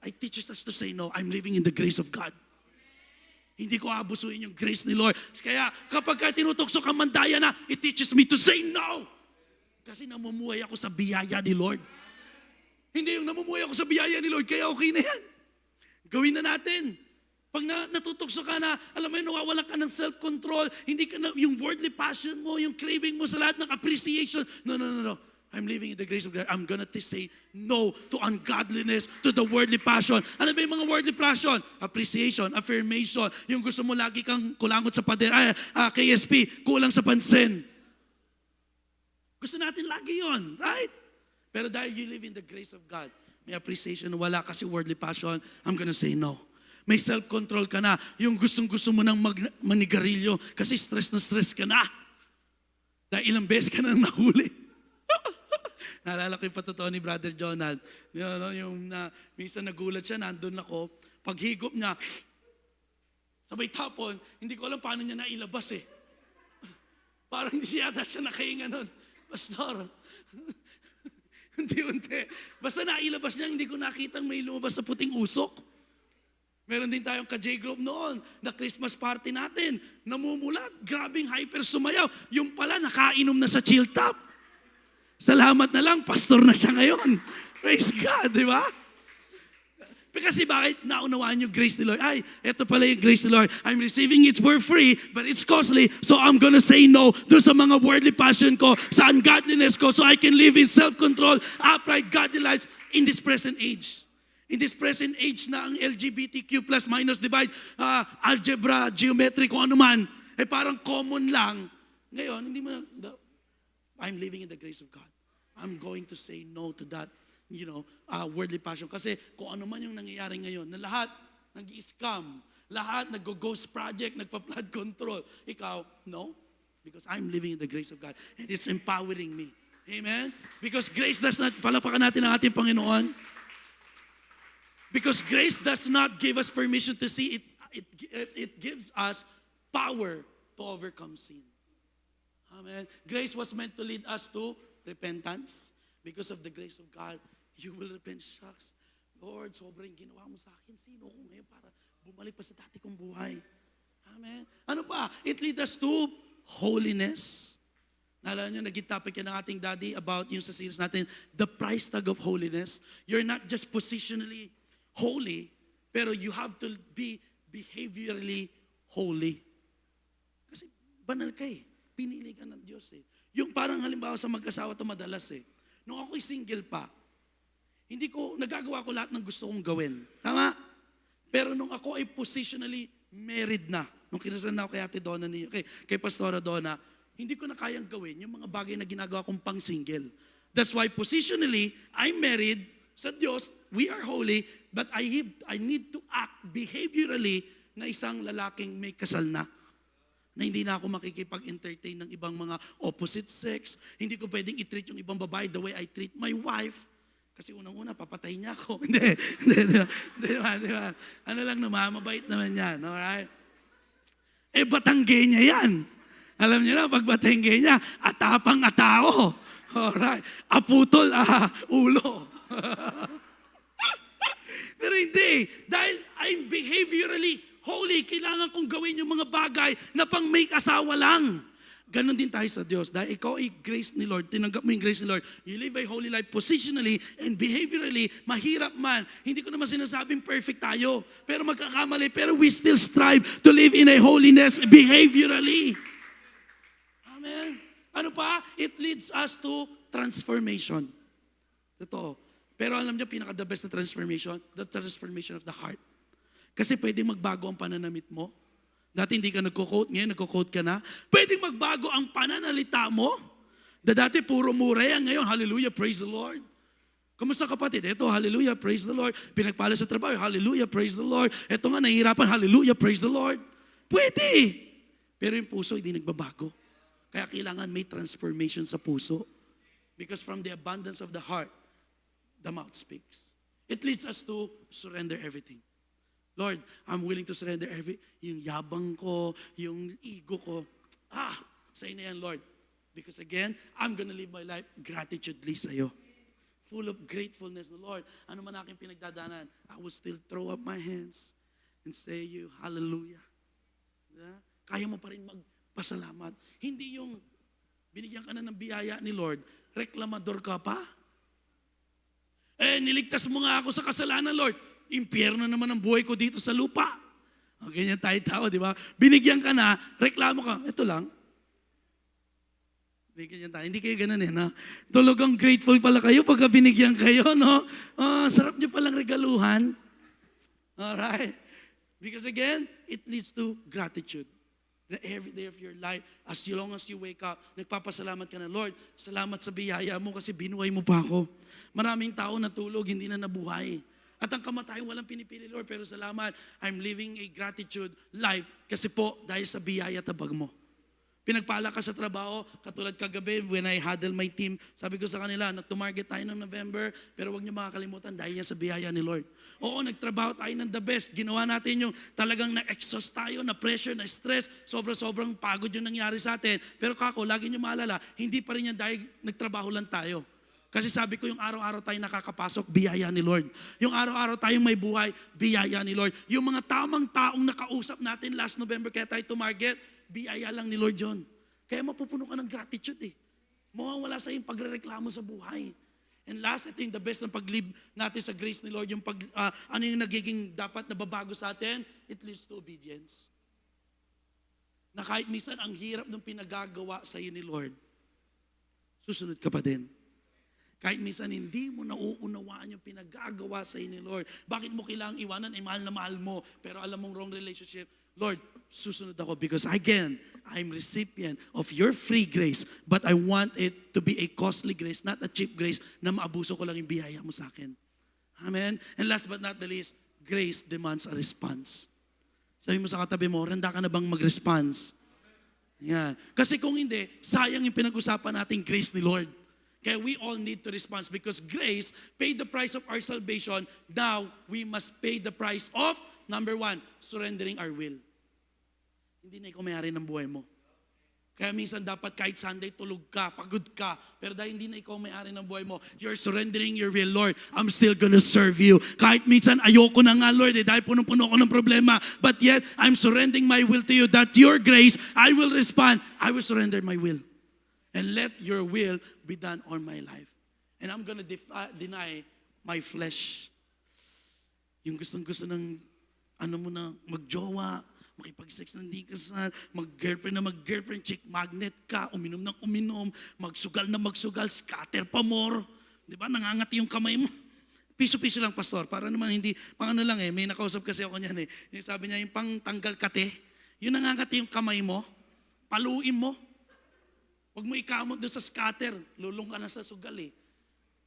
it teaches us to say no. I'm living in the grace of God. Hindi ko abusuin yung grace ni Lord. Kaya kapag tinutokso ka mandaya na, it teaches me to say no. Kasi namumuhay ako sa biyaya ni Lord. Hindi yung namumuhay ako sa biyaya ni Lord, kaya okay na yan. Gawin na natin. Pag natutokso ka na, alam mo yun, nawawalan ka ng self-control, hindi ka na, yung worldly passion mo, yung craving mo sa lahat ng appreciation. No. I'm living in the grace of God. I'm gonna say no to ungodliness, to the worldly passion. Ano ba yung mga worldly passion? Appreciation, affirmation. Yung gusto mo lagi kang kulangot sa pader, KSP, kulang sa pansin. Gusto natin lagi yon, right? Pero dahil you live in the grace of God, may appreciation, wala kasi worldly passion, I'm gonna say no. May self-control ka na. Yung gustong-gusto mo ng manigarilyo kasi stress na stress ka na. Dahil ilang beses ka na nahuli. Naalala ko yung patotoo ni Brother Jonald. Yung minsan nagulat siya, nandun ako. Paghigop niya, sabay tapon, hindi ko alam paano niya nailabas Parang hindi yata siya nakahinga nun. Pastor, unti-unti. Basta nailabas niya, hindi ko nakitang may lumabas sa puting usok. Meron din tayong ka-J-group noon, na Christmas party natin. Namumulat, grabing hyper sumayaw. Yung pala, nakainom na sa chill top. Salamat na lang, pastor na siya ngayon. Praise God, di ba? Kasi bakit naunawaan yung grace ni Lord? Ay, eto pala yung grace ni Lord. I'm receiving it for free, but it's costly, so I'm gonna say no doon sa mga worldly passion ko, sa ungodliness ko, so I can live in self-control, upright, godly lives in this present age. In this present age na ang LGBTQ plus minus divide, algebra, geometry, kung ano man, parang common lang. Ngayon, hindi mo I'm living in the grace of God. I'm going to say no to that, worldly passion. Kasi kung ano man yung nangyayari ngayon, na lahat nag-i-scam, lahat nag-ghost project, nagpa-flood control. Ikaw, no? Because I'm living in the grace of God. And it's empowering me. Amen? Because grace does not, palapakan natin ang ating Panginoon. Because grace does not give us permission to see, it gives us power to overcome sin. Amen. Grace was meant to lead us to repentance. Because of the grace of God, you will repent. Shucks, Lord, sobrang ginawa mo sa akin. Sino ko ngayon para bumalik pa sa dati kong buhay? Amen. Ano pa? It leads us to holiness. Naalala nyo, naging topic yan ng ating daddy about yung sa series natin, the price tag of holiness. You're not just positionally holy, pero you have to be behaviorally holy. Kasi banal ka Pinili ka ng Diyos Yung parang halimbawa sa mag-asawa ito madalas Nung ako'y single pa, nagagawa ko lahat ng gusto kong gawin. Tama? Pero Pero nung ako ay positionally married na, nung kinasal na ako kay Ate Donna, kay Pastora Donna, hindi ko na kayang gawin yung mga bagay na ginagawa kong pang-single. That's why positionally, I'm married sa Diyos, we are holy, but I need to act behaviorally na isang lalaking may kasal na hindi na ako makikipag-entertain ng ibang mga opposite sex. Hindi ko pwedeng i-treat yung ibang babae the way I treat my wife. Kasi unang-una, papatay niya ako. Hindi, di ba? Ano lang naman, mabait naman yan, alright? Batangge niya yan. Alam niyo na, pag batangge niya, atapang-atao. Alright, aputol, ulo. Pero hindi, dahil I'm behaviorally holy, kailangan kong gawin yung mga bagay na pang may asawa lang. Ganon din tayo sa Diyos. Dahil ikaw ay grace ni Lord, tinanggap mo yung grace ni Lord, you live a holy life positionally and behaviorally, mahirap man. Hindi ko naman sinasabing perfect tayo, pero magkakamali, pero we still strive to live in a holiness behaviorally. Amen. Ano pa? It leads us to transformation. Totoo. Pero alam niyo, pinaka-the best na transformation, the transformation of the heart. Kasi pwedeng magbago ang pananamit mo. Dati hindi ka nagko-quote, ngayon nagko-quote ka na. Pwedeng magbago ang pananalita mo. Dati puro mura yan, ngayon, hallelujah, praise the Lord. Kamusta kapatid? Ito, hallelujah, praise the Lord. Pinagpala sa trabaho, hallelujah, praise the Lord. Ito nga, nahihirapan, hallelujah, praise the Lord. Pwede. Pero yung puso hindi nagbabago. Kaya kailangan may transformation sa puso. Because from the abundance of the heart, the mouth speaks. It leads us to surrender everything. Lord, I'm willing to surrender yung yabang ko, yung ego ko. Sa'yo na yan, Lord. Because again, I'm gonna live my life gratitudely sa'yo. Full of gratefulness, Lord. Ano man aking pinagdadaanan, I will still throw up my hands and say you, hallelujah. Yeah? Kaya mo pa rin magpasalamat. Hindi yung binigyan ka na ng biyaya ni Lord, reklamador ka pa. Niligtas mo nga ako sa kasalanan, Lord. Impyerno naman ang buhay ko dito sa lupa. Ganyan tayo tao, di ba? Binigyan ka na, reklamo ka, ito lang. Binigyan tayo. Hindi kayo ganun na. Talagang grateful pala kayo pagka binigyan kayo, no? Sarap niyo palang regaluhan. Alright? Because again, it leads to gratitude. Na every day of your life, as long as you wake up, nagpapasalamat ka na, Lord, salamat sa biyaya mo kasi binuhay mo pa ako. Maraming tao natulog, hindi na nabuhay. At ang kamatayan walang pinipili, Lord, pero salamat, I'm living a gratitude life kasi po dahil sa biyaya tabag mo. Pinagpala ka sa trabaho, katulad kagabi when I huddle my team, sabi ko sa kanila, nag-to-market tayo ng November, pero huwag niyo makakalimutan dahil yan sa biyaya ni Lord. Oo, nagtrabaho tayo ng the best, ginawa natin yung talagang na-exhaust tayo, na-pressure, na-stress, sobrang pagod yung nangyari sa atin. Pero kako, lagi niyo maalala, hindi pa rin yan dahil nagtrabaho lang tayo. Kasi sabi ko, yung araw-araw tayo nakakapasok, biyaya ni Lord. Yung araw-araw tayong may buhay, biyaya ni Lord. Yung mga tamang taong nakausap natin last November kaya tayo to-market, biyaya lang ni Lord John. Kaya mapupuno ka ng gratitude eh. Mawawala sa iyong pagrereklamo sa buhay. And last, I think the best ng pag-live natin sa grace ni Lord, yung ano yung nagiging dapat nababago sa atin, it leads to obedience. Na kahit minsan ang hirap ng pinagagawa sa iyo ni Lord, susunod ka pa din. Kahit minsan hindi mo nauunawaan yung pinagagawa sa iyo ni Lord. Bakit mo kailangang iwanan? Mahal na mahal mo. Pero alam mong wrong relationship. Lord, susunod ako because again, I'm recipient of your free grace. But I want it to be a costly grace, not a cheap grace na maabuso ko lang yung biyaya mo sa akin. Amen? And last but not the least, grace demands a response. Sabi mo sa katabi mo, randa ka na bang mag-response? Yeah. Kasi kung hindi, sayang yung pinag-usapan nating grace ni Lord. Kaya we all need to respond because grace paid the price of our salvation. Now, we must pay the price of, number one, surrendering our will. Hindi na ikaw may-ari ng buhay mo. Kaya minsan dapat kahit Sunday tulog ka, pagod ka, pero dahil hindi na ikaw may-ari ng buhay mo, you're surrendering your will. Lord, I'm still gonna serve you. Kahit minsan ayoko na nga, Lord, dahil punong-puno ko ng problema, but yet I'm surrendering my will to you that your grace, I will respond. I will surrender my will. And let your will be done on my life. And I'm gonna deny my flesh. Yung gustong-gusto ng ano mo na magjowa, makipag-sex ng di kasal, mag-girlfriend na mag-girlfriend, chick magnet ka, uminom ng uminom, magsugal na magsugal, scatter pa more. Di ba? Nangangati yung kamay mo. Piso-piso lang, pastor. Para naman hindi, pang ano lang eh, may nakausap kasi ako niyan eh. Yung sabi niya, yung pang tanggal kate, yung nangangati yung kamay mo, paluin mo. Huwag mo ikamot doon sa scatter, lulong ka na sa sugal eh.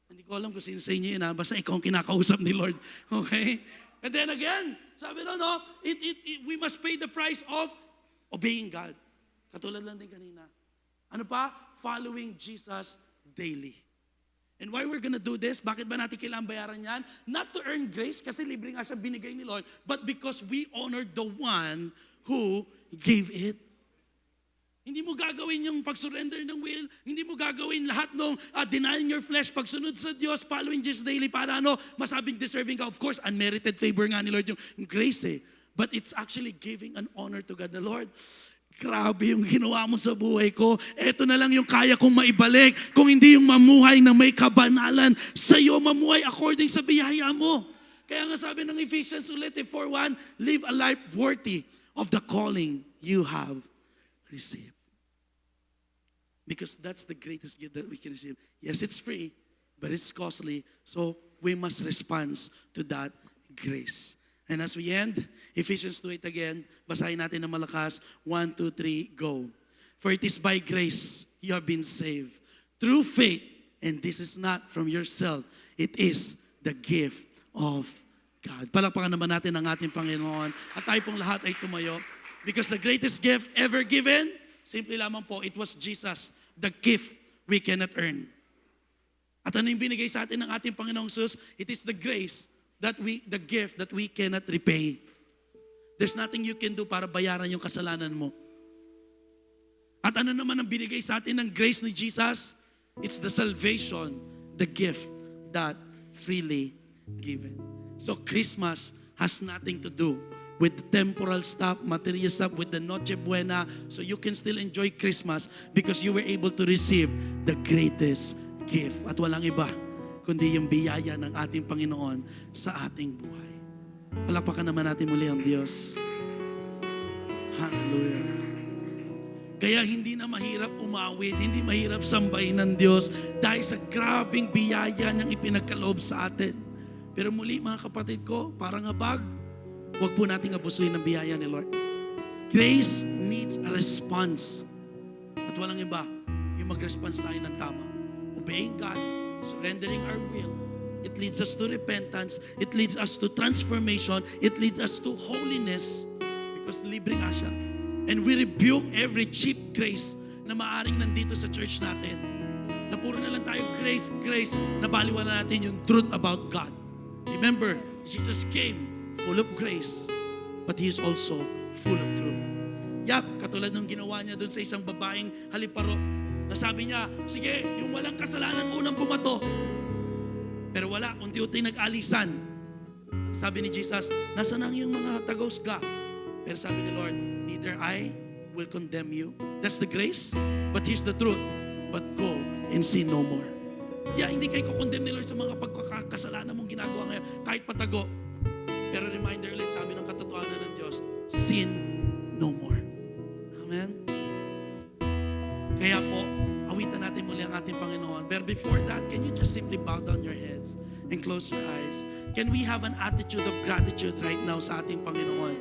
Hindi ko alam kung sino sa inyo yun ha, basta ikaw ang kinakausap ni Lord. Okay? And then again, sabi no, we must pay the price of obeying God. Katulad lang din kanina. Ano pa? Following Jesus daily. And why we're gonna do this? Bakit ba natin kailangan bayaran yan? Not to earn grace, kasi libre nga siya binigay ni Lord, but because we honored the one who gave it. Hindi mo gagawin yung pag-surrender ng will, hindi mo gagawin lahat ng denying your flesh, pagsunod sa Diyos, following Jesus daily, para masabing deserving ka. Of course, unmerited favor nga ni Lord yung grace eh. But it's actually giving an honor to God. The Lord, grabe yung ginawa mo sa buhay ko. Ito na lang yung kaya kong maibalik. Kung hindi yung mamuhay na may kabanalan, sa'yo mamuhay according sa biyaya mo. Kaya nga sabi ng Ephesians ulit, 4:1, live a life worthy of the calling you have received. Because that's the greatest gift that we can receive. Yes, it's free, but it's costly. So we must respond to that grace. And as we end, Ephesians 2:8 again, basahin natin ng malakas. 1, 2, 3, go. For it is by grace you have been saved, through faith, and this is not from yourself. It is the gift of God. Palakpakan naman natin ang ating Panginoon. At tayo pong lahat ay tumayo. Because the greatest gift ever given, simple lamang po, it was Jesus, the gift we cannot earn. At ano yung binigay sa atin ng ating Panginoong Jesus? It is the grace, the gift that we cannot repay. There's nothing you can do para bayaran yung kasalanan mo. At ano naman ang binigay sa atin ng grace ni Jesus? It's the salvation, the gift that freely given. So Christmas has nothing to do with the temporal stuff, material stuff, with the Noche Buena. So you can still enjoy Christmas because you were able to receive the greatest gift. At walang iba kundi yung biyaya ng ating Panginoon sa ating buhay. Palakpakan naman natin muli ang Diyos. Hallelujah. Kaya hindi na mahirap umawit, hindi mahirap sambahin ng Diyos dahil sa grabing biyaya niyang ipinagkaloob sa atin. Pero muli mga kapatid ko, parang abag, huwag po nating abusuin ng biyaya ni Lord. Grace needs a response. At walang iba, yung mag-response tayo ng tama. Obeying God, surrendering our will. It leads us to repentance. It leads us to transformation. It leads us to holiness because libre nga siya. And we rebuke every cheap grace na maaring nandito sa church natin. Na puro na lang tayo grace, nabaliwan na natin yung truth about God. Remember, Jesus came full of grace, but He is also full of truth. Katulad ng ginawa niya doon sa isang babaeng haliparo, na sabi niya, sige, yung walang kasalanan unang bumato. Pero wala, unti-unti nag-alisan. Sabi ni Jesus, nasaan ang yung mga tagausga? Pero sabi ni Lord, neither I will condemn you. That's the grace, but here's the truth. But go and sin no more. Hindi kayo kukondemn ni Lord sa mga pagkakasalanan mong ginagawa ngayon, kahit patago. Pero reminder ulit sa amin ng katotohanan ng Diyos, sin no more. Amen? Kaya po, awitan natin muli ang ating Panginoon. But before that, can you just simply bow down your heads and close your eyes? Can we have an attitude of gratitude right now sa ating Panginoon?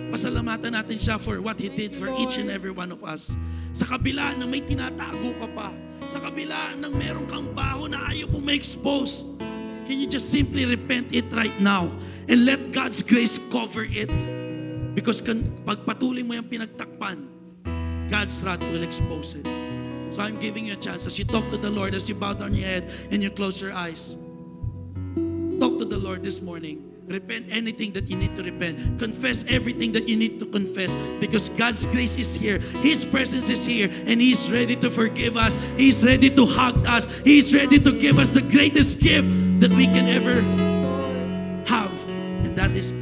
Pasalamatan natin siya for what He did for each and every one of us. Sa kabila na may tinatago ka pa, sa kabila ng meron kang baho na ayaw mo ma-expose, can you just simply repent it right now and let God's grace cover it? Because pag patuloy mo yung pinagtakpan, God's wrath will expose it. So I'm giving you a chance as you talk to the Lord, as you bow down your head and you close your eyes. Talk to the Lord this morning. Repent anything that you need to repent. Confess everything that you need to confess because God's grace is here. His presence is here and He's ready to forgive us. He's ready to hug us. He's ready to give us the greatest gift that we can ever have. And that is